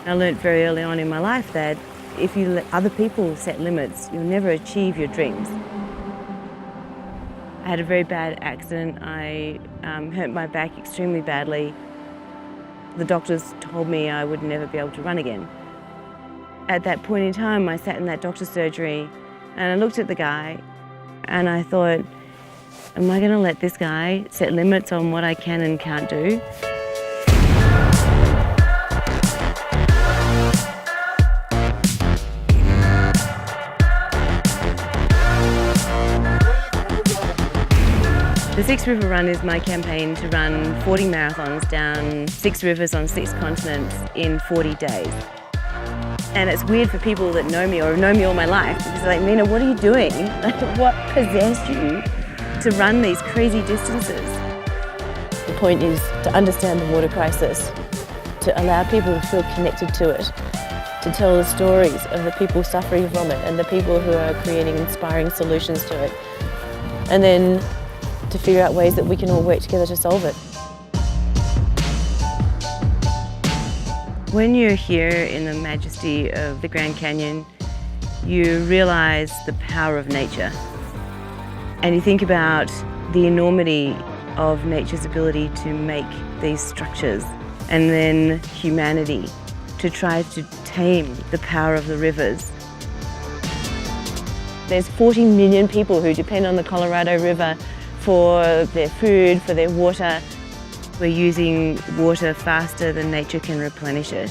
I learned very early on in my life that if you let other people set limits, you'll never achieve your dreams. I had a very bad accident. I hurt my back extremely badly. The doctors told me I would never be able to run again. At that point in time, I sat in that doctor's surgery and I looked at the guy and I thought, am I going to let this guy set limits on what I can and can't do? The Six River Run is my campaign to run 40 marathons down 6 rivers on 6 continents in 40 days. And it's weird for people that know me or know me all my life because they're like, Mina, what are you doing? Like, what possessed you to run these crazy distances? The point is to understand the water crisis, to allow people to feel connected to it, to tell the stories of the people suffering from it and the people who are creating inspiring solutions to it. And then to figure out ways that we can all work together to solve it. When you're here in the majesty of the Grand Canyon, you realize the power of nature. And you think about the enormity of nature's ability to make these structures, and then humanity to try to tame the power of the rivers. There's 40 million people who depend on the Colorado River for their food, for their water. We're using water faster than nature can replenish it.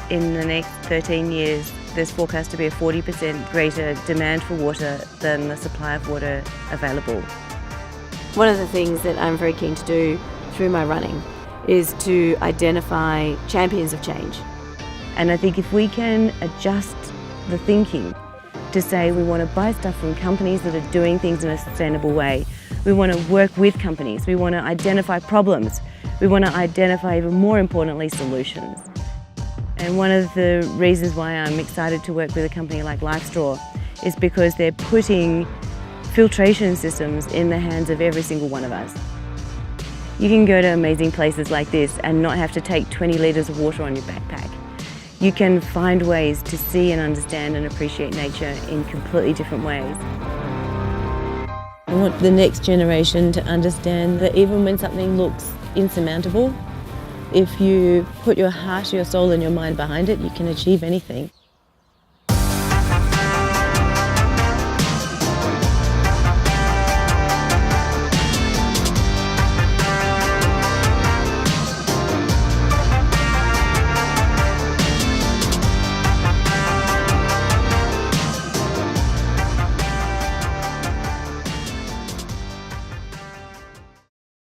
In the next 13 years, there's forecast to be a 40% greater demand for water than the supply of water available. One of the things that I'm very keen to do through my running is to identify champions of change. And I think if we can adjust the thinking to say we want to buy stuff from companies that are doing things in a sustainable way, we want to work with companies, we want to identify problems, we want to identify, even more importantly, solutions. And one of the reasons why I'm excited to work with a company like LifeStraw is because they're putting filtration systems in the hands of every single one of us. You can go to amazing places like this and not have to take 20 litres of water on your backpack. You can find ways to see and understand and appreciate nature in completely different ways. I want the next generation to understand that even when something looks insurmountable, if you put your heart, your soul and your mind behind it, you can achieve anything.